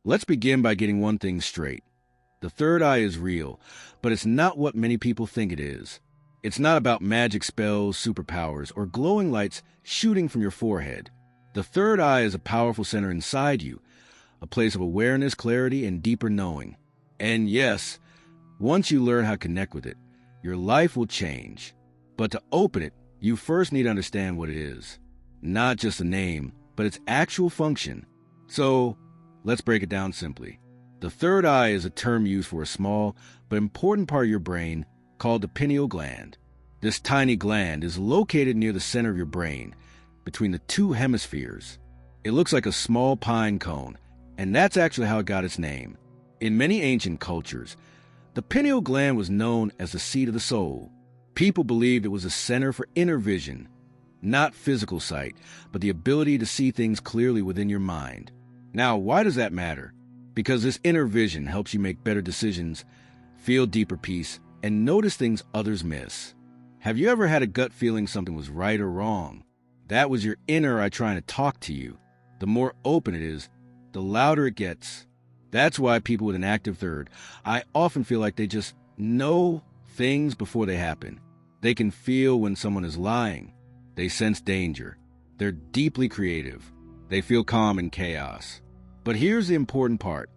Let's begin by getting one thing straight. The third eye is real, but it's not what many people think it is. It's not about magic spells, superpowers, or glowing lights shooting from your forehead. The third eye is a powerful center inside you, a place of awareness, clarity, and deeper knowing. And yes, once you learn how to connect with it, your life will change. But to open it, you first need to understand what it is. Not just a name, but its actual function. So, let's break it down simply. The third eye is a term used for a small but important part of your brain called the pineal gland. This tiny gland is located near the center of your brain, between the two hemispheres. It looks like a small pine cone, and that's actually how it got its name. In many ancient cultures, the pineal gland was known as the seat of the soul. People believed it was a center for inner vision, not physical sight, but the ability to see things clearly within your mind. Now, why does that matter? Because this inner vision helps you make better decisions, feel deeper peace, and notice things others miss. Have you ever had a gut feeling something was right or wrong? That was your inner eye trying to talk to you. The more open it is, the louder it gets. That's why people with an active third eye often feel like they just know things before they happen. They can feel when someone is lying. They sense danger. They're deeply creative. They feel calm in chaos. But here's the important part.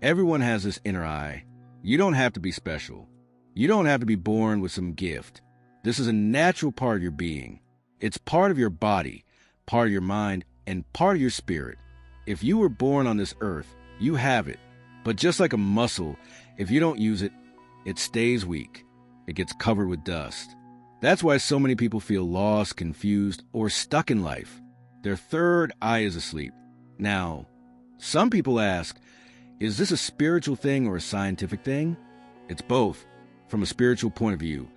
Everyone has this inner eye. You don't have to be special. You don't have to be born with some gift. This is a natural part of your being. It's part of your body, part of your mind, and part of your spirit. If you were born on this earth, you have it. But just like a muscle, if you don't use it, it stays weak. It gets covered with dust. That's why so many people feel lost, confused, or stuck in life. Their third eye is asleep. Now, some people ask, is this a spiritual thing or a scientific thing? It's both. From a spiritual point of view,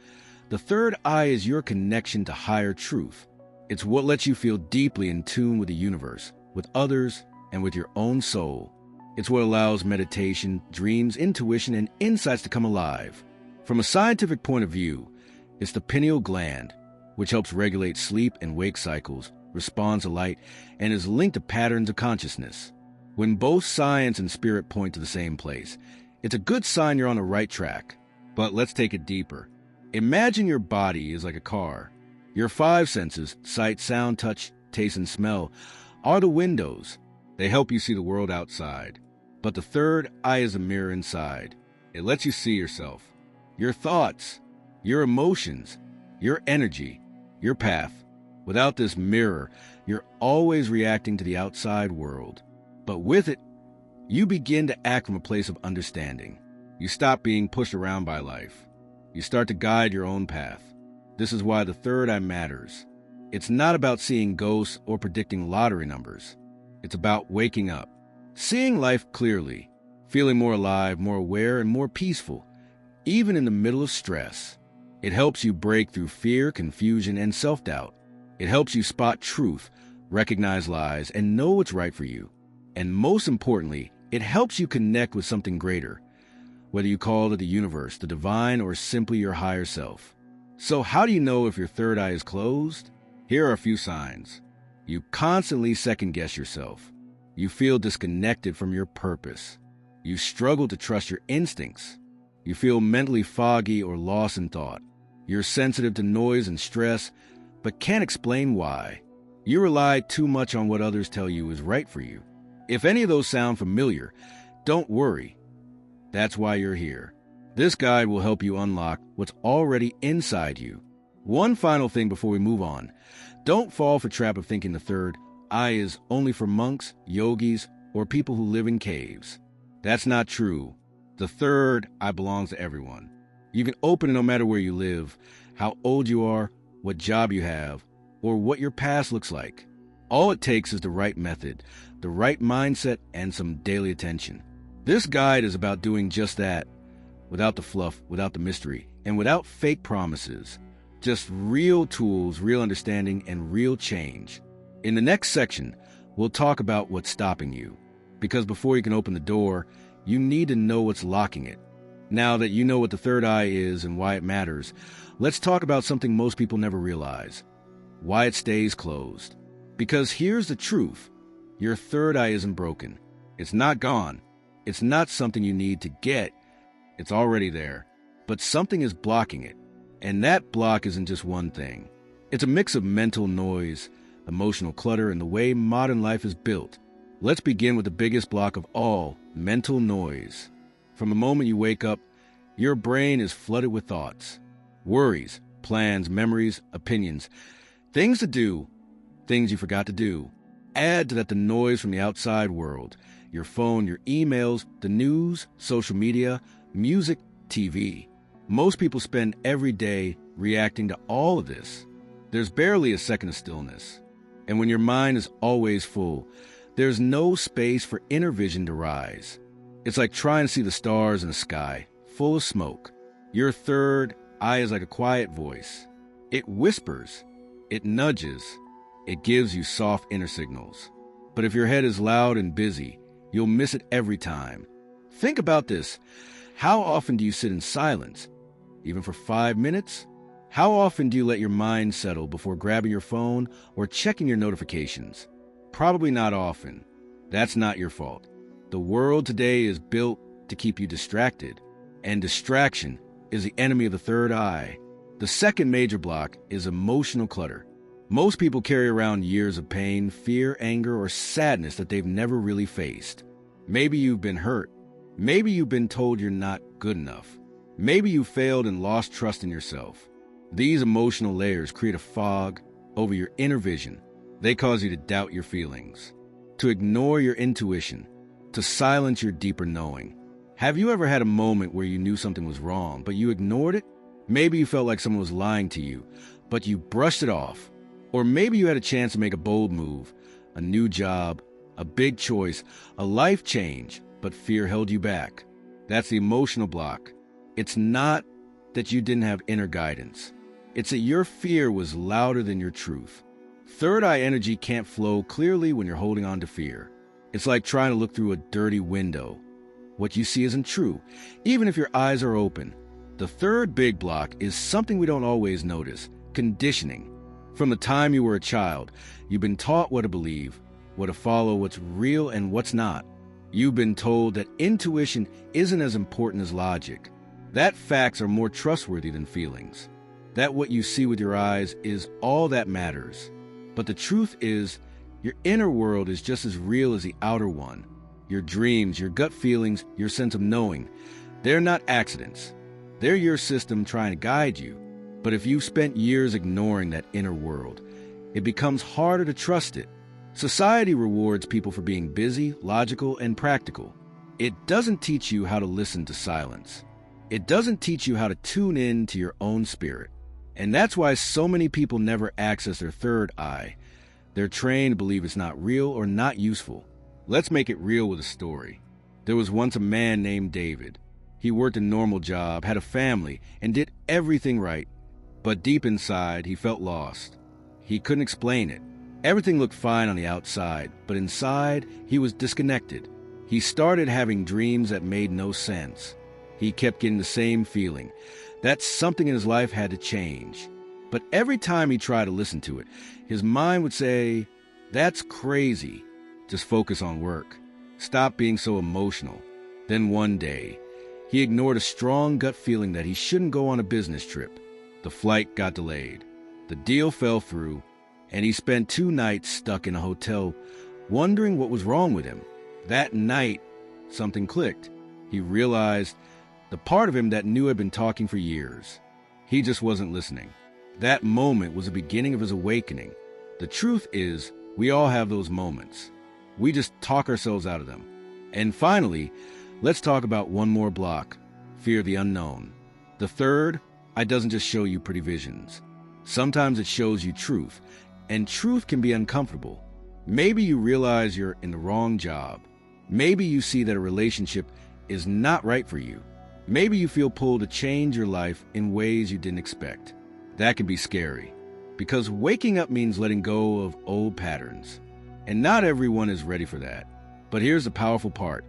the third eye is your connection to higher truth. It's what lets you feel deeply in tune with the universe, with others, and with your own soul. It's what allows meditation, dreams, intuition, and insights to come alive. From a scientific point of view, it's the pineal gland, which helps regulate sleep and wake cycles, responds to light, and is linked to patterns of consciousness. When both science and spirit point to the same place, it's a good sign you're on the right track. But let's take it deeper. Imagine your body is like a car. Your five senses, sight, sound, touch, taste, and smell, are the windows. They help you see the world outside. But the third eye is a mirror inside. It lets you see yourself, your thoughts, your emotions, your energy, your path. Without this mirror, you're always reacting to the outside world. But with it, you begin to act from a place of understanding. You stop being pushed around by life. You start to guide your own path. This is why the third eye matters. It's not about seeing ghosts or predicting lottery numbers. It's about waking up, seeing life clearly, feeling more alive, more aware, and more peaceful, even in the middle of stress. It helps you break through fear, confusion, and self-doubt. It helps you spot truth, recognize lies, and know what's right for you. And most importantly, it helps you connect with something greater, whether you call it the universe, the divine, or simply your higher self. So how do you know if your third eye is closed? Here are a few signs. You constantly second-guess yourself. You feel disconnected from your purpose. You struggle to trust your instincts. You feel mentally foggy or lost in thought. You're sensitive to noise and stress, but can't explain why. You rely too much on what others tell you is right for you. If any of those sound familiar, don't worry. That's why you're here. This guide will help you unlock what's already inside you. One final thing before we move on. Don't fall for the trap of thinking the third eye is only for monks, yogis, or people who live in caves. That's not true. The third eye belongs to everyone. You can open it no matter where you live, how old you are, what job you have, or what your past looks like. All it takes is the right method, the right mindset, and some daily attention. This guide is about doing just that, without the fluff, without the mystery, and without fake promises. Just real tools, real understanding, and real change. In the next section, we'll talk about what's stopping you. Because before you can open the door, you need to know what's locking it. Now that you know what the third eye is and why it matters, let's talk about something most people never realize. Why it stays closed. Because here's the truth. Your third eye isn't broken. It's not gone. It's not something you need to get. It's already there. But something is blocking it. And that block isn't just one thing. It's a mix of mental noise, emotional clutter, and the way modern life is built. Let's begin with the biggest block of all, mental noise. From the moment you wake up, your brain is flooded with thoughts, worries, plans, memories, opinions, things to do, things you forgot to do. Add to that the noise from the outside world, your phone, your emails, the news, social media, music, TV. Most people spend every day reacting to all of this. There's barely a second of stillness. And when your mind is always full, there's no space for inner vision to rise. It's like trying to see the stars in the sky, full of smoke. Your third eye is like a quiet voice. It whispers, it nudges, it gives you soft inner signals. But if your head is loud and busy, you'll miss it every time. Think about this. How often do you sit in silence? Even for 5 minutes? How often do you let your mind settle before grabbing your phone or checking your notifications? Probably not often. That's not your fault. The world today is built to keep you distracted, and distraction is the enemy of the third eye. The second major block is emotional clutter. Most people carry around years of pain, fear, anger, or sadness that they've never really faced. Maybe you've been hurt. Maybe you've been told you're not good enough. Maybe you failed and lost trust in yourself. These emotional layers create a fog over your inner vision. They cause you to doubt your feelings, to ignore your intuition, to silence your deeper knowing. Have you ever had a moment where you knew something was wrong, but you ignored it? Maybe you felt like someone was lying to you, but you brushed it off. Or maybe you had a chance to make a bold move, a new job, a big choice, a life change, but fear held you back. That's the emotional block. It's not that you didn't have inner guidance. It's that your fear was louder than your truth. Third eye energy can't flow clearly when you're holding on to fear. It's like trying to look through a dirty window. What you see isn't true, even if your eyes are open. The third big block is something we don't always notice: conditioning. From the time you were a child, you've been taught what to believe, what to follow, what's real and what's not. You've been told that intuition isn't as important as logic, that facts are more trustworthy than feelings, that what you see with your eyes is all that matters. But the truth is, your inner world is just as real as the outer one. Your dreams, your gut feelings, your sense of knowing, they're not accidents. They're your system trying to guide you. But if you've spent years ignoring that inner world, it becomes harder to trust it. Society rewards people for being busy, logical, and practical. It doesn't teach you how to listen to silence. It doesn't teach you how to tune in to your own spirit. And that's why so many people never access their third eye. They're trained to believe it's not real or not useful. Let's make it real with a story. There was once a man named David. He worked a normal job, had a family, and did everything right. But deep inside, he felt lost. He couldn't explain it. Everything looked fine on the outside, but inside, he was disconnected. He started having dreams that made no sense. He kept getting the same feeling that something in his life had to change. But every time he tried to listen to it, his mind would say, "That's crazy. Just focus on work. Stop being so emotional." Then one day, he ignored a strong gut feeling that he shouldn't go on a business trip. The flight got delayed. The deal fell through, and he spent 2 nights stuck in a hotel, wondering what was wrong with him. That night, something clicked. He realized the part of him that knew had been talking for years. He just wasn't listening. That moment was the beginning of his awakening. The truth is, we all have those moments. We just talk ourselves out of them. And finally, let's talk about one more block: fear of the unknown. The third eye doesn't just show you pretty visions. Sometimes it shows you truth, and truth can be uncomfortable. Maybe you realize you're in the wrong job. Maybe you see that a relationship is not right for you. Maybe you feel pulled to change your life in ways you didn't expect. That can be scary, because waking up means letting go of old patterns. And not everyone is ready for that. But here's the powerful part.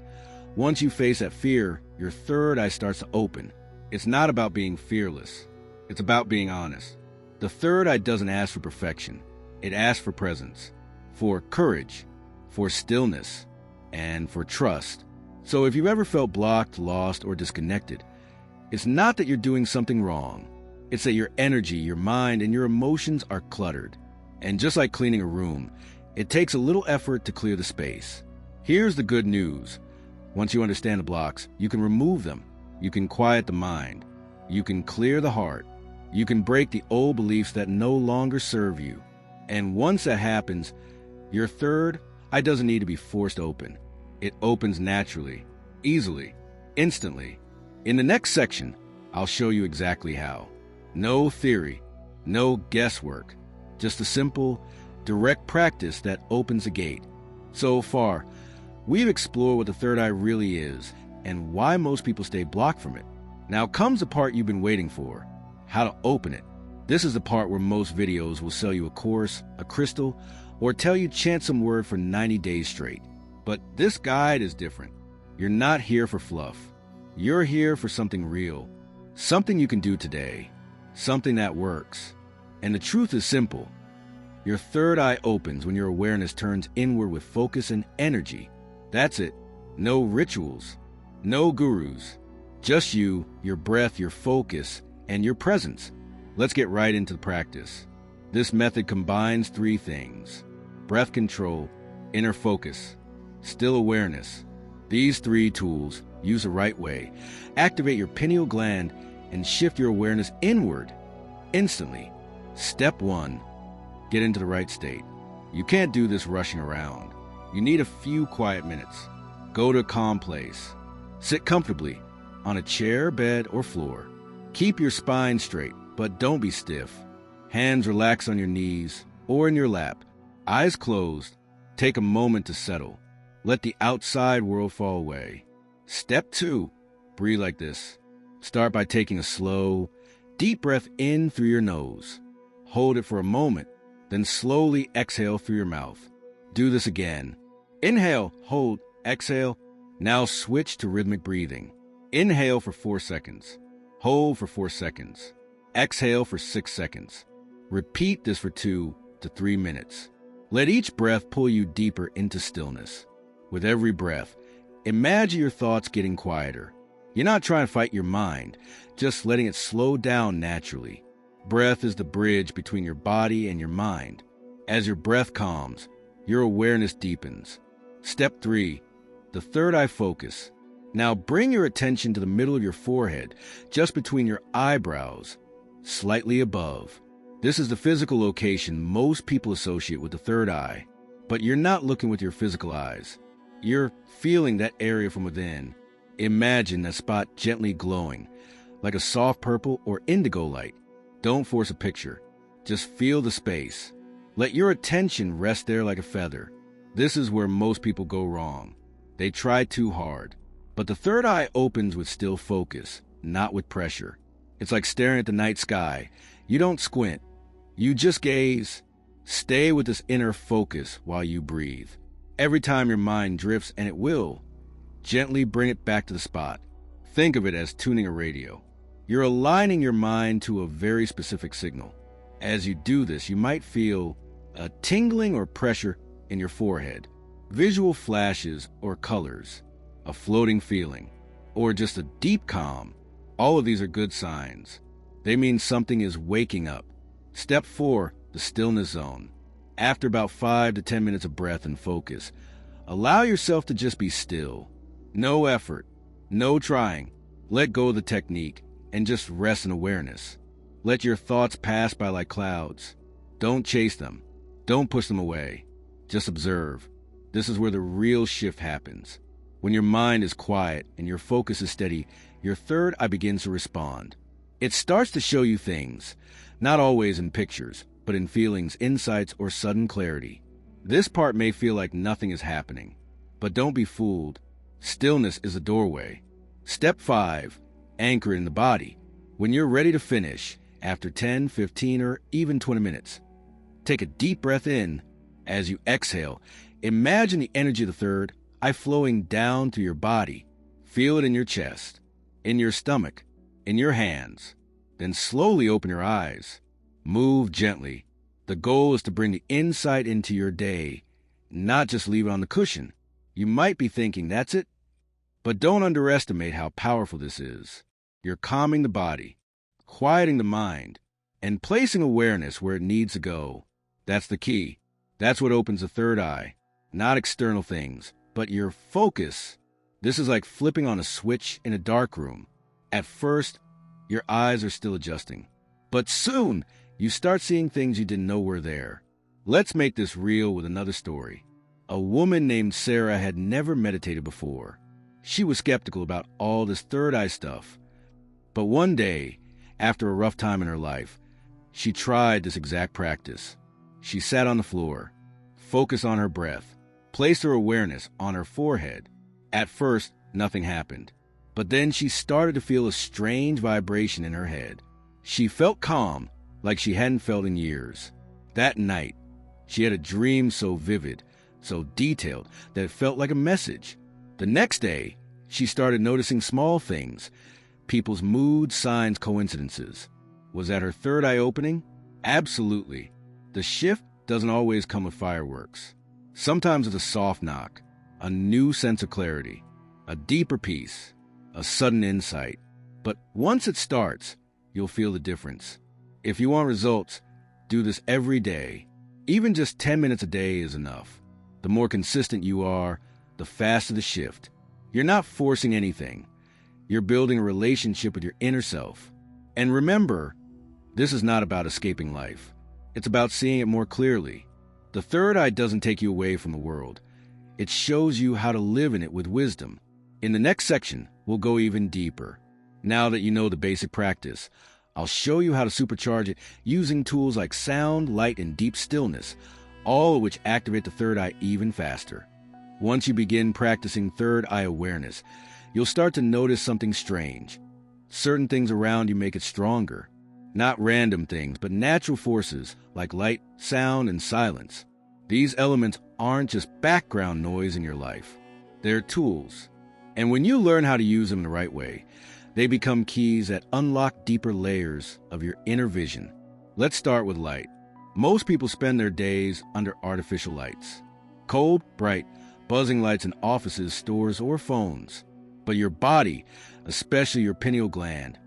Once you face that fear, your third eye starts to open. It's not about being fearless. It's about being honest. The third eye doesn't ask for perfection. It asks for presence, for courage, for stillness, and for trust. So if you've ever felt blocked, lost, or disconnected, it's not that you're doing something wrong. It's that your energy, your mind, and your emotions are cluttered. And just like cleaning a room, it takes a little effort to clear the space. Here's the good news. Once you understand the blocks, you can remove them. You can quiet the mind. You can clear the heart. You can break the old beliefs that no longer serve you. And once that happens, your third eye doesn't need to be forced open. It opens naturally, easily, instantly. In the next section, I'll show you exactly how. No theory, no guesswork, just a simple, direct practice that opens a gate. So far, we've explored what the third eye really is and why most people stay blocked from it. Now comes the part you've been waiting for, how to open it. This is the part where most videos will sell you a course, a crystal, or tell you chant some word for 90 days straight. But this guide is different. You're not here for fluff. You're here for something real, something you can do today, something that works. And the truth is simple. Your third eye opens when your awareness turns inward with focus and energy. That's it. No rituals, no gurus, just you, your breath, your focus, and your presence. Let's get right into the practice. This method combines three things: breath control, inner focus, still awareness. These three tools, used the right way, activate your pineal gland and shift your awareness inward instantly. Step 1. Get into the right state. You can't do this rushing around. You need a few quiet minutes. Go to a calm place. Sit comfortably on a chair, bed, or floor. Keep your spine straight, but don't be stiff. Hands relaxed on your knees or in your lap. Eyes closed. Take a moment to settle. Let the outside world fall away. Step 2. Breathe like this. Start by taking a slow, deep breath in through your nose. Hold it for a moment, then slowly exhale through your mouth. Do this again. Inhale, hold, exhale. Now switch to rhythmic breathing. Inhale for 4 seconds. Hold for 4 seconds. Exhale for 6 seconds. Repeat this for 2 to 3 minutes. Let each breath pull you deeper into stillness. With every breath, imagine your thoughts getting quieter. You're not trying to fight your mind, just letting it slow down naturally. Breath is the bridge between your body and your mind. As your breath calms, your awareness deepens. Step 3. The third eye focus. Now bring your attention to the middle of your forehead, just between your eyebrows, slightly above. This is the physical location most people associate with the third eye. But you're not looking with your physical eyes. You're feeling that area from within. Imagine that spot gently glowing, like a soft purple or indigo light. Don't force a picture. Just feel the space. Let your attention rest there like a feather. This is where most people go wrong. They try too hard. But the third eye opens with still focus, not with pressure. It's like staring at the night sky. You don't squint. You just gaze. Stay with this inner focus while you breathe. Every time your mind drifts, and it will, gently bring it back to the spot. Think of it as tuning a radio. You're aligning your mind to a very specific signal. As you do this, you might feel a tingling or pressure in your forehead, visual flashes or colors, a floating feeling, or just a deep calm. All of these are good signs. They mean something is waking up. Step 4, the stillness zone. After about 5 to 10 minutes of breath and focus, allow yourself to just be still. No effort, no trying. Let go of the technique and just rest in awareness. Let your thoughts pass by like clouds. Don't chase them. Don't push them away. Just observe. This is where the real shift happens. When your mind is quiet and your focus is steady, your third eye begins to respond. It starts to show you things, not always in pictures, but in feelings, insights, or sudden clarity. This part may feel like nothing is happening, but don't be fooled. Stillness is a doorway. Step 5, anchor in the body. When you're ready to finish, after 10, 15, or even 20 minutes, take a deep breath in. As you exhale, imagine the energy of the third eye flowing down through your body. Feel it in your chest, in your stomach, in your hands. Then slowly open your eyes. Move gently. The goal is to bring the insight into your day, not just leave it on the cushion. You might be thinking, that's it? But don't underestimate how powerful this is. You're calming the body, quieting the mind, and placing awareness where it needs to go. That's the key. That's what opens the third eye. Not external things, but your focus. This is like flipping on a switch in a dark room. At first, your eyes are still adjusting. But soon, you start seeing things you didn't know were there. Let's make this real with another story. A woman named Sarah had never meditated before. She was skeptical about all this third eye stuff. But one day, after a rough time in her life, she tried this exact practice. She sat on the floor, focused on her breath, placed her awareness on her forehead. At first, nothing happened. But then she started to feel a strange vibration in her head. She felt calm, like she hadn't felt in years. That night, she had a dream so vivid, so detailed, that it felt like a message. The next day, she started noticing small things, people's mood, signs, coincidences. Was that her third eye opening? Absolutely. The shift doesn't always come with fireworks. Sometimes it's a soft knock, a new sense of clarity, a deeper peace, a sudden insight. But once it starts, you'll feel the difference. If you want results, do this every day. Even just 10 minutes a day is enough. The more consistent you are, the faster the shift. You're not forcing anything. You're building a relationship with your inner self. And remember, this is not about escaping life. It's about seeing it more clearly. The third eye doesn't take you away from the world. It shows you how to live in it with wisdom. In the next section, we'll go even deeper. Now that you know the basic practice, I'll show you how to supercharge it using tools like sound, light, and deep stillness, all of which activate the third eye even faster. Once you begin practicing third eye awareness, you'll start to notice something strange. Certain things around you make it stronger. Not random things, but natural forces like light, sound, and silence. These elements aren't just background noise in your life. They're tools. And when you learn how to use them the right way, they become keys that unlock deeper layers of your inner vision. Let's start with light. Most people spend their days under artificial lights. Cold, bright, buzzing lights in offices, stores, or phones. But your body, especially your pineal gland,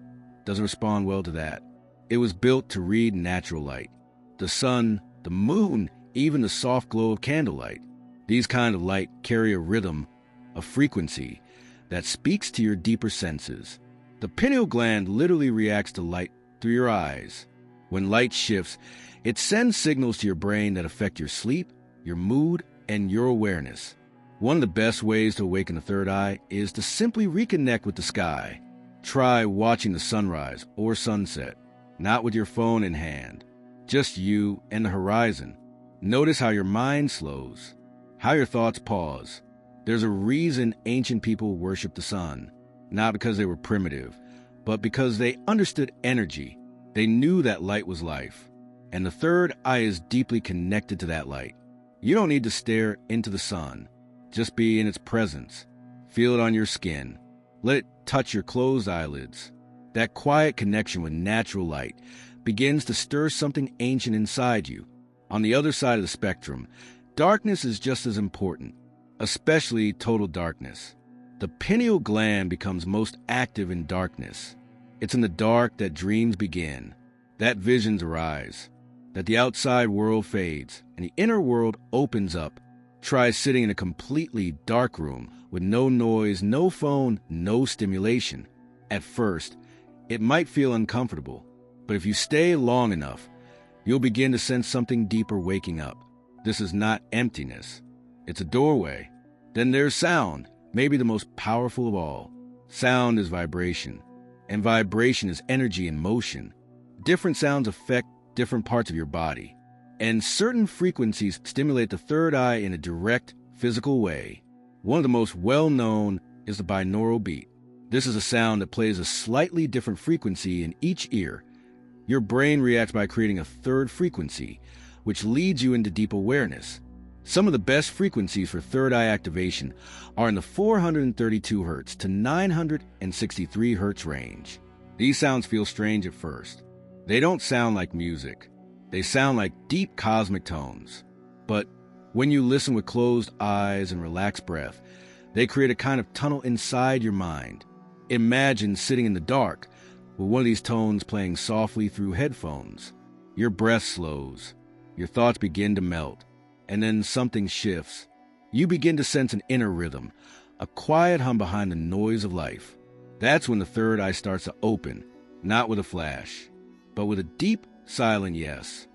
doesn't respond well to that. It was built to read natural light. The sun, the moon, even the soft glow of candlelight. These kind of light carry a rhythm, a frequency, that speaks to your deeper senses. The pineal gland literally reacts to light through your eyes. When light shifts, it sends signals to your brain that affect your sleep, your mood, and your awareness. One of the best ways to awaken the third eye is to simply reconnect with the sky. Try watching the sunrise or sunset, not with your phone in hand. Just you and the horizon. Notice how your mind slows, how your thoughts pause. There's a reason ancient people worshiped the sun. Not because they were primitive, but because they understood energy. They knew that light was life. And the third eye is deeply connected to that light. You don't need to stare into the sun. Just be in its presence. Feel it on your skin. Let it touch your closed eyelids. That quiet connection with natural light begins to stir something ancient inside you. On the other side of the spectrum, darkness is just as important, especially total darkness. The pineal gland becomes most active in darkness. It's in the dark that dreams begin, that visions arise, that the outside world fades, and the inner world opens up. Try sitting in a completely dark room with no noise, no phone, no stimulation. At first, it might feel uncomfortable, but if you stay long enough, you'll begin to sense something deeper waking up. This is not emptiness. It's a doorway. Then there's sound, maybe the most powerful of all. Sound is vibration, and vibration is energy in motion. Different sounds affect different parts of your body, and certain frequencies stimulate the third eye in a direct, physical way. One of the most well-known is the binaural beat. This is a sound that plays a slightly different frequency in each ear. Your brain reacts by creating a third frequency, which leads you into deep awareness. Some of the best frequencies for third eye activation are in the 432 Hz to 963 Hz range. These sounds feel strange at first. They don't sound like music. They sound like deep cosmic tones. But when you listen with closed eyes and relaxed breath, They create a kind of tunnel inside your mind. Imagine sitting in the dark with one of these tones playing softly through headphones. Your breath slows, your thoughts begin to melt, and then something shifts. You begin to sense an inner rhythm, a quiet hum behind the noise of life. That's when the third eye starts to open, not with a flash, but with a deep, silent yes.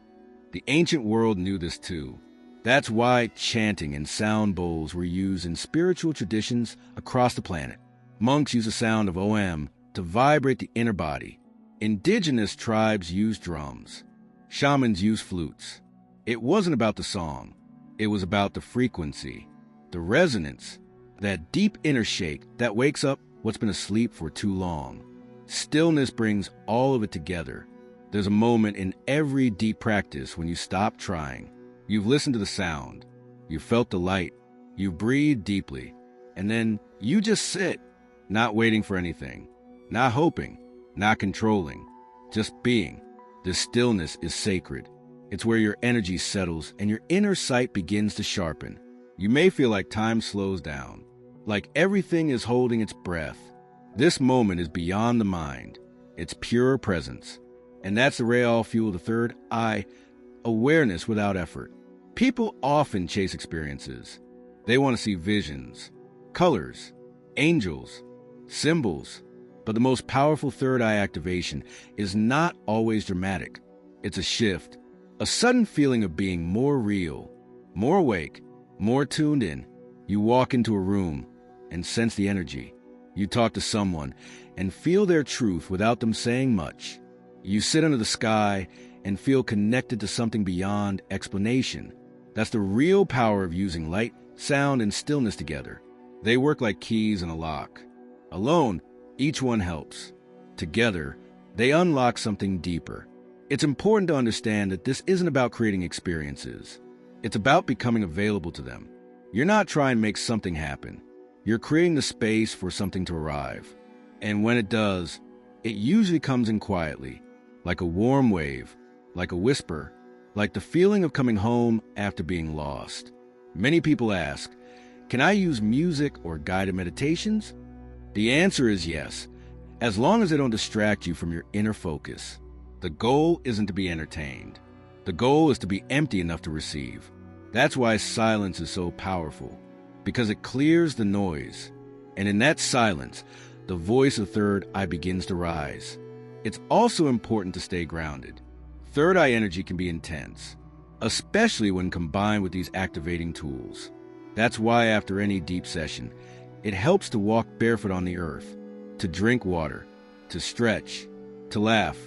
The ancient world knew this too. That's why chanting and sound bowls were used in spiritual traditions across the planet. Monks use the sound of OM to vibrate the inner body. Indigenous tribes used drums. Shamans used flutes. It wasn't about the song. It was about the frequency, the resonance, that deep inner shake that wakes up what's been asleep for too long. Stillness brings all of it together. There's a moment in every deep practice when you stop trying. You've listened to the sound. You've felt the light. You've breathed deeply. And then you just sit, not waiting for anything, not hoping, not controlling, just being. This stillness is sacred. It's where your energy settles and your inner sight begins to sharpen. You may feel like time slows down, like everything is holding its breath. This moment is beyond the mind. It's pure presence. And that's the real fuel of the third eye, awareness without effort. People often chase experiences. They want to see visions, colors, angels, symbols. But the most powerful third eye activation is not always dramatic. It's a shift, a sudden feeling of being more real, more awake, more tuned in. You walk into a room and sense the energy. You talk to someone and feel their truth without them saying much. You sit under the sky and feel connected to something beyond explanation. That's the real power of using light, sound, and stillness together. They work like keys in a lock. Alone, each one helps. Together, they unlock something deeper. It's important to understand that this isn't about creating experiences. It's about becoming available to them. You're not trying to make something happen. You're creating the space for something to arrive. And when it does, it usually comes in quietly, like a warm wave, like a whisper, like the feeling of coming home after being lost. Many people ask, can I use music or guided meditations? The answer is yes, as long as they don't distract you from your inner focus. The goal isn't to be entertained. The goal is to be empty enough to receive. That's why silence is so powerful, because it clears the noise. And in that silence, the voice of third eye begins to rise. It's also important to stay grounded. Third eye energy can be intense, especially when combined with these activating tools. That's why after any deep session, it helps to walk barefoot on the earth, to drink water, to stretch, to laugh,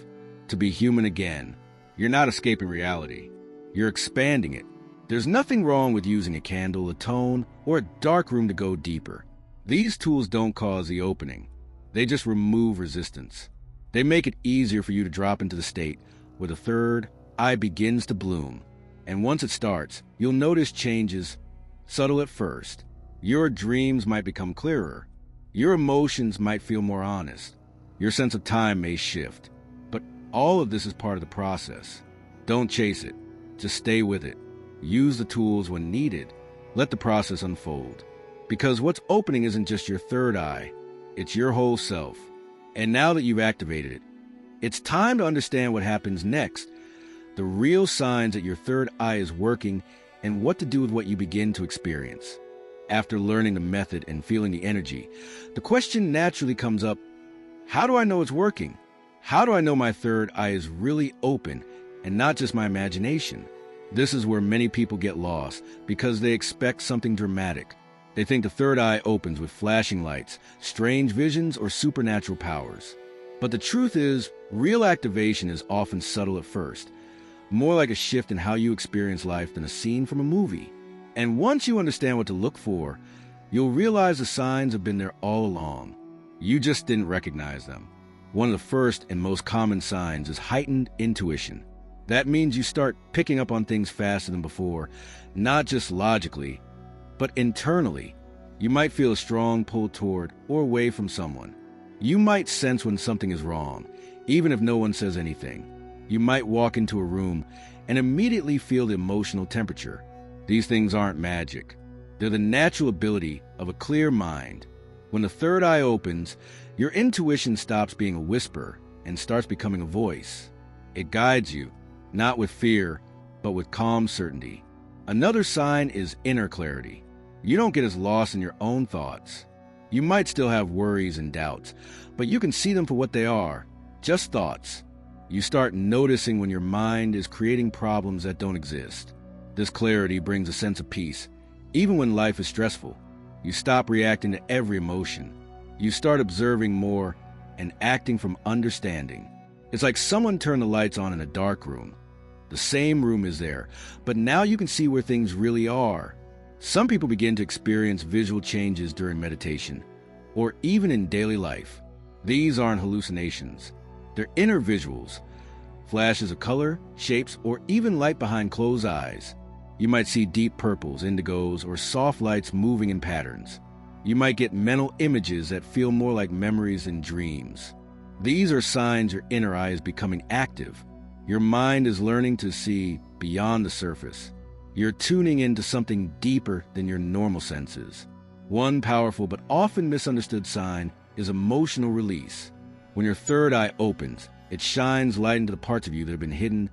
to be human again. You're not escaping reality. You're expanding it. There's nothing wrong with using a candle, a tone, or a dark room to go deeper. These tools don't cause the opening. They just remove resistance. They make it easier for you to drop into the state where the third eye begins to bloom. And once it starts, you'll notice changes, subtle at first. Your dreams might become clearer. Your emotions might feel more honest. Your sense of time may shift. But all of this is part of the process. Don't chase it. Just stay with it. Use the tools when needed. Let the process unfold. Because what's opening isn't just your third eye. It's your whole self. And now that you've activated it, it's time to understand what happens next. The real signs that your third eye is working and what to do with what you begin to experience. After learning the method and feeling the energy, the question naturally comes up, how do I know it's working? How do I know my third eye is really open and not just my imagination? This is where many people get lost because they expect something dramatic. They think the third eye opens with flashing lights, strange visions, or supernatural powers. But the truth is, real activation is often subtle at first, more like a shift in how you experience life than a scene from a movie. And once you understand what to look for, you'll realize the signs have been there all along. You just didn't recognize them. One of the first and most common signs is heightened intuition. That means you start picking up on things faster than before, not just logically, but internally. You might feel a strong pull toward or away from someone. You might sense when something is wrong, even if no one says anything. You might walk into a room and immediately feel the emotional temperature. These things aren't magic. They're the natural ability of a clear mind. When the third eye opens, your intuition stops being a whisper and starts becoming a voice. It guides you, not with fear, but with calm certainty. Another sign is inner clarity. You don't get as lost in your own thoughts. You might still have worries and doubts, but you can see them for what they are, just thoughts. You start noticing when your mind is creating problems that don't exist. This clarity brings a sense of peace, even when life is stressful. You stop reacting to every emotion. You start observing more and acting from understanding. It's like someone turned the lights on in a dark room. The same room is there, but now you can see where things really are. Some people begin to experience visual changes during meditation, or even in daily life. These aren't hallucinations. They're inner visuals, flashes of color, shapes, or even light behind closed eyes. You might see deep purples, indigos, or soft lights moving in patterns. You might get mental images that feel more like memories and dreams. These are signs your inner eye is becoming active. Your mind is learning to see beyond the surface. You're tuning into something deeper than your normal senses. One powerful but often misunderstood sign is emotional release. When your third eye opens, it shines light into the parts of you that have been hidden.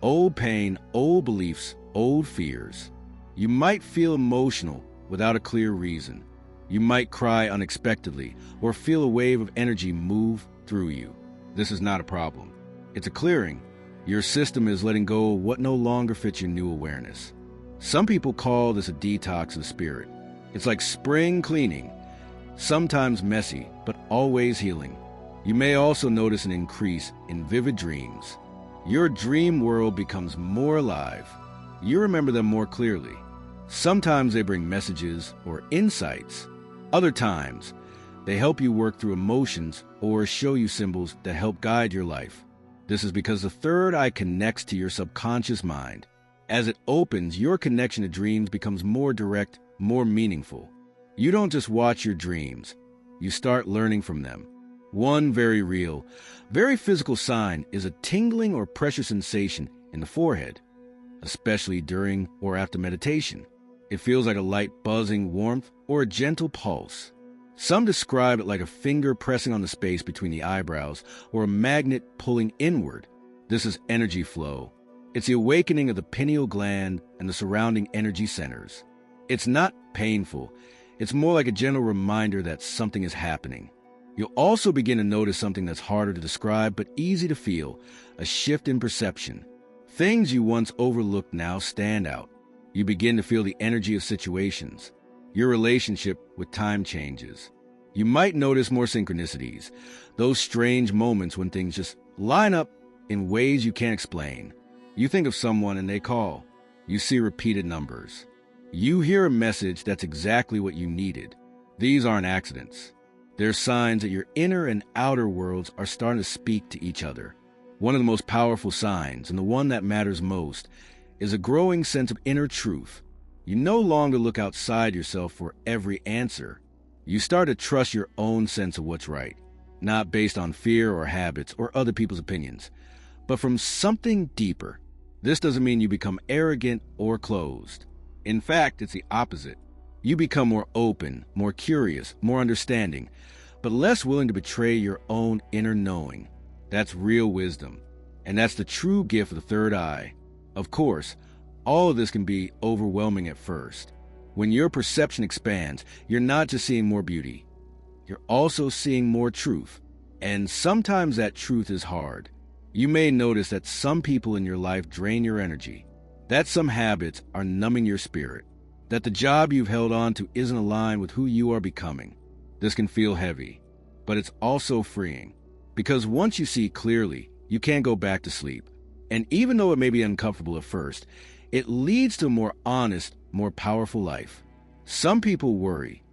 Old pain, old beliefs, old fears. You might feel emotional without a clear reason. You might cry unexpectedly or feel a wave of energy move through you. This is not a problem. It's a clearing. Your system is letting go of what no longer fits your new awareness. Some people call this a detox of spirit. It's like spring cleaning, sometimes messy, but always healing. You may also notice an increase in vivid dreams. Your dream world becomes more alive. You remember them more clearly. Sometimes they bring messages or insights. Other times, they help you work through emotions or show you symbols that help guide your life. This is because the third eye connects to your subconscious mind. As it opens, your connection to dreams becomes more direct, more meaningful. You don't just watch your dreams. You start learning from them. One very real, very physical sign is a tingling or pressure sensation in the forehead, especially during or after meditation. It feels like a light buzzing warmth or a gentle pulse. Some describe it like a finger pressing on the space between the eyebrows or a magnet pulling inward. This is energy flow. It's the awakening of the pineal gland and the surrounding energy centers. It's not painful. It's more like a gentle reminder that something is happening. You'll also begin to notice something that's harder to describe but easy to feel, a shift in perception. Things you once overlooked now stand out. You begin to feel the energy of situations. Your relationship with time changes. You might notice more synchronicities, those strange moments when things just line up in ways you can't explain. You think of someone and they call. You see repeated numbers. You hear a message that's exactly what you needed. These aren't accidents. They're signs that your inner and outer worlds are starting to speak to each other. One of the most powerful signs, and the one that matters most, is a growing sense of inner truth. You no longer look outside yourself for every answer. You start to trust your own sense of what's right, not based on fear or habits or other people's opinions, but from something deeper. This doesn't mean you become arrogant or closed. In fact, it's the opposite. You become more open, more curious, more understanding, but less willing to betray your own inner knowing. That's real wisdom, and that's the true gift of the third eye. Of course, all of this can be overwhelming at first. When your perception expands, you're not just seeing more beauty. You're also seeing more truth, and sometimes that truth is hard. You may notice that some people in your life drain your energy, that some habits are numbing your spirit, that the job you've held on to isn't aligned with who you are becoming. This can feel heavy, but it's also freeing, because once you see clearly, you can't go back to sleep. And even though it may be uncomfortable at first, it leads to a more honest, more powerful life. Some people worry,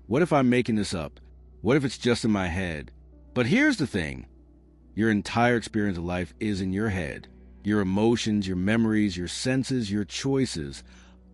what if I'm making this up? What if it's just in my head? But here's the thing. Your entire experience of life is in your head. Your emotions, your memories, your senses, your choices,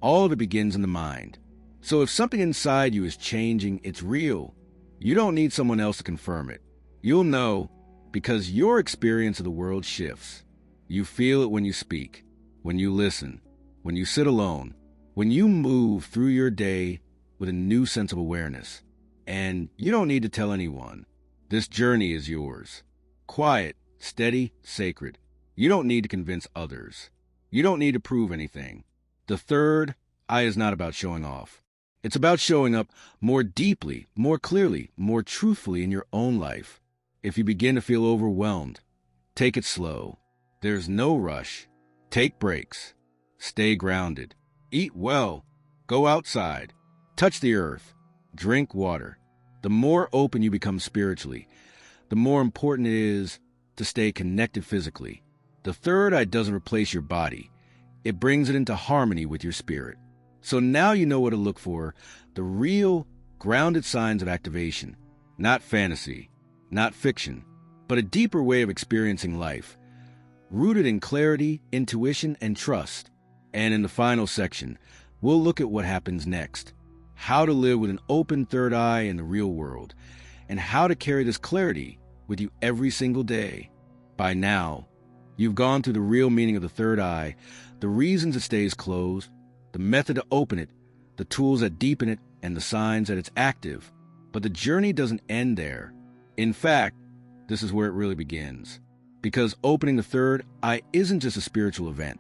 all of it begins in the mind. So if something inside you is changing, it's real. You don't need someone else to confirm it. You'll know because your experience of the world shifts. You feel it when you speak, when you listen, when you sit alone, When you move through your day with a new sense of awareness, and you don't need to tell anyone, this journey is yours. Quiet, steady, sacred. You don't need to convince others. You don't need to prove anything. The third eye is not about showing off. It's about showing up more deeply, more clearly, more truthfully in your own life. If you begin to feel overwhelmed, take it slow. There's no rush. Take breaks. Stay grounded. Eat well. Go outside. Touch the earth. Drink water. The more open you become spiritually, the more important it is to stay connected physically. The third eye doesn't replace your body. It brings it into harmony with your spirit. So now you know what to look for, the real, grounded signs of activation. Not fantasy, not fiction, but a deeper way of experiencing life, rooted in clarity, intuition, and trust. And in the final section, we'll look at what happens next, how to live with an open third eye in the real world, and how to carry this clarity with you every single day. By now, you've gone through the real meaning of the third eye, the reasons it stays closed, the method to open it, the tools that deepen it, and the signs that it's active. But the journey doesn't end there. In fact, this is where it really begins. Because opening the third eye isn't just a spiritual event.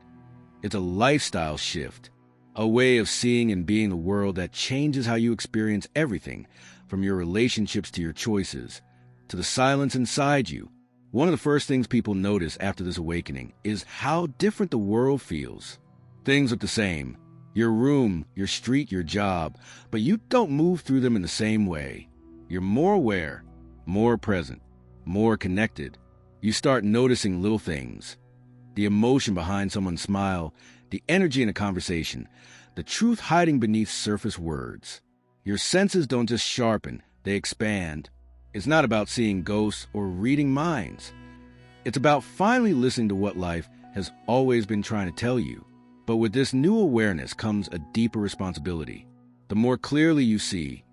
It's a lifestyle shift, a way of seeing and being the world that changes how you experience everything, from your relationships to your choices, to the silence inside you. One of the first things people notice after this awakening is how different the world feels. Things look the same. Your room, your street, your job, but you don't move through them in the same way. You're more aware, more present, more connected. You start noticing little things. The emotion behind someone's smile, the energy in a conversation, the truth hiding beneath surface words. Your senses don't just sharpen, they expand. It's not about seeing ghosts or reading minds. It's about finally listening to what life has always been trying to tell you. But with this new awareness comes a deeper responsibility. The more clearly you see,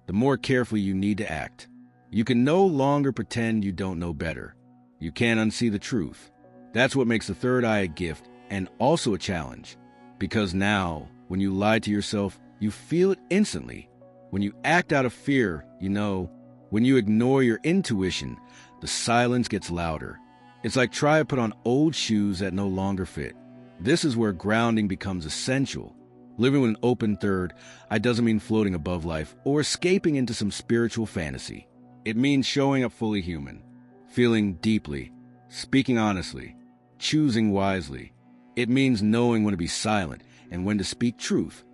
the more carefully you need to act. You can no longer pretend you don't know better. You can't unsee the truth. That's what makes the third eye a gift and also a challenge. Because now, when you lie to yourself, you feel it instantly. When you act out of fear, you know. When you ignore your intuition, the silence gets louder. It's like trying to put on old shoes that no longer fit. This is where grounding becomes essential. Living with an open third eye doesn't mean floating above life or escaping into some spiritual fantasy. It means showing up fully human, feeling deeply, speaking honestly, choosing wisely. It means knowing when to be silent and when to speak truth,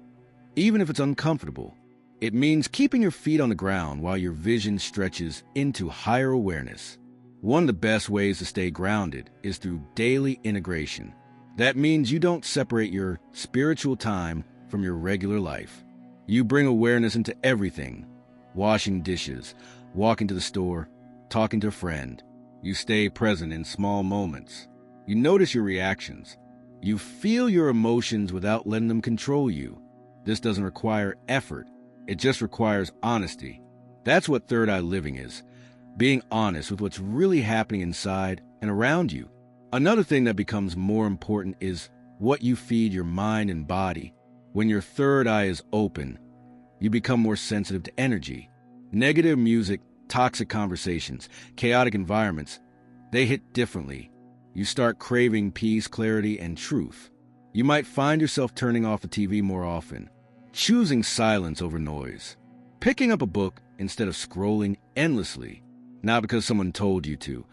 even if it's uncomfortable. It means keeping your feet on the ground while your vision stretches into higher awareness. One of the best ways to stay grounded is through daily integration. That means you don't separate your spiritual time from your regular life. You bring awareness into everything. Washing dishes, walking to the store, talking to a friend. You stay present in small moments. You notice your reactions. You feel your emotions without letting them control you. This doesn't require effort. It just requires honesty. That's what third eye living is. Being honest with what's really happening inside and around you. Another thing that becomes more important is what you feed your mind and body. When your third eye is open, you become more sensitive to energy. Negative music, toxic conversations, chaotic environments, they hit differently. You start craving peace, clarity, and truth. You might find yourself turning off the TV more often, choosing silence over noise, picking up a book instead of scrolling endlessly, not because someone told you to,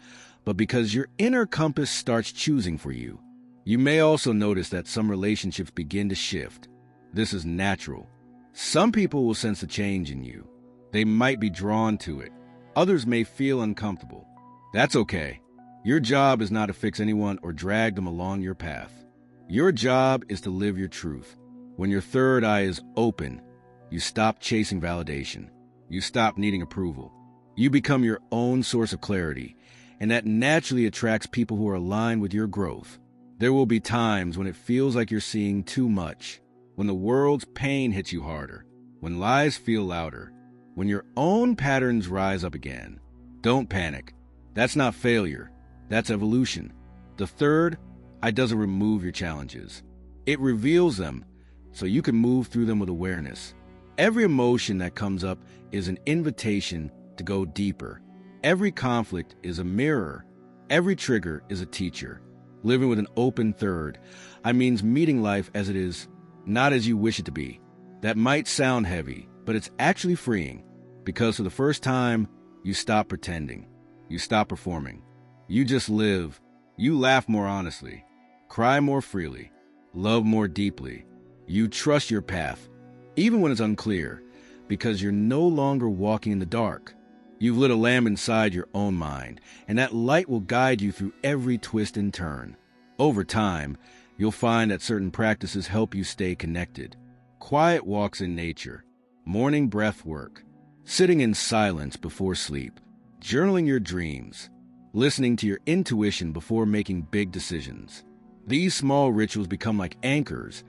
but because your inner compass starts choosing for you. You may also notice that some relationships begin to shift. This is natural. Some people will sense a change in you. They might be drawn to it. Others may feel uncomfortable. That's okay. Your job is not to fix anyone or drag them along your path. Your job is to live your truth. When your third eye is open, you stop chasing validation. You stop needing approval. You become your own source of clarity, and that naturally attracts people who are aligned with your growth. There will be times when it feels like you're seeing too much, when the world's pain hits you harder, when lies feel louder, when your own patterns rise up again. Don't panic. That's not failure. That's evolution. The third eye doesn't remove your challenges. It reveals them so you can move through them with awareness. Every emotion that comes up is an invitation to go deeper. Every conflict is a mirror. Every trigger is a teacher. Living with an open third, means meeting life as it is, not as you wish it to be. That might sound heavy, but it's actually freeing, because for the first time, you stop pretending. You stop performing. You just live. You laugh more honestly, cry more freely, love more deeply. You trust your path, even when it's unclear, because you're no longer walking in the dark. You've lit a lamp inside your own mind, and that light will guide you through every twist and turn. Over time, you'll find that certain practices help you stay connected. Quiet walks in nature, morning breath work, sitting in silence before sleep, journaling your dreams, listening to your intuition before making big decisions. These small rituals become like anchors,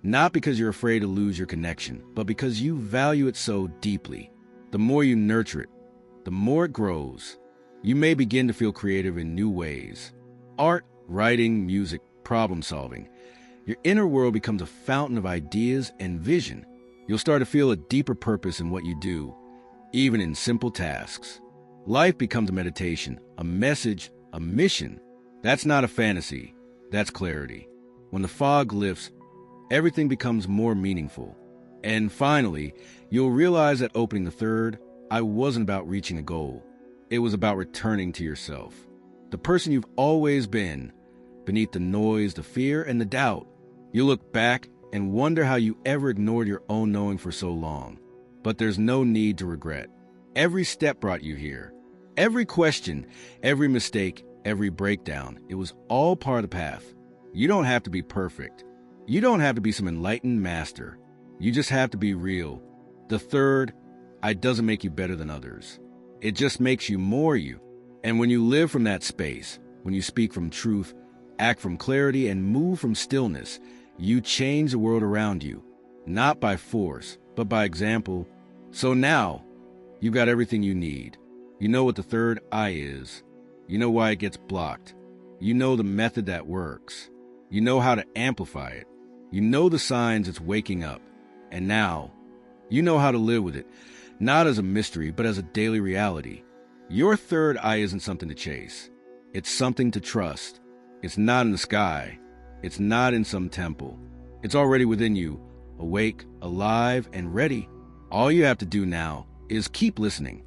not because you're afraid to lose your connection, but because you value it so deeply. The more you nurture it, the more it grows. You may begin to feel creative in new ways. Art, writing, music, problem solving. Your inner world becomes a fountain of ideas and vision. You'll start to feel a deeper purpose in what you do, even in simple tasks. Life becomes a meditation, a message, a mission. That's not a fantasy. That's clarity. When the fog lifts, everything becomes more meaningful. And finally, you'll realize that opening the third eye wasn't about reaching a goal. It was about returning to yourself, the person you've always been, beneath the noise, the fear, and the doubt. You look back and wonder how you ever ignored your own knowing for so long. But there's no need to regret. Every step brought you here. Every question, every mistake, every breakdown, it was all part of the path. You don't have to be perfect. You don't have to be some enlightened master. You just have to be real. The third eye doesn't make you better than others. It just makes you more you. And when you live from that space, when you speak from truth, act from clarity, and move from stillness, you change the world around you, not by force, but by example. So now, you've got everything you need. You know what the third eye is. You know why it gets blocked. You know the method that works. You know how to amplify it. You know the signs it's waking up. And now, you know how to live with it, not as a mystery, but as a daily reality. Your third eye isn't something to chase. It's something to trust. It's not in the sky. It's not in some temple. It's already within you, awake, alive, and ready. All you have to do now is keep listening.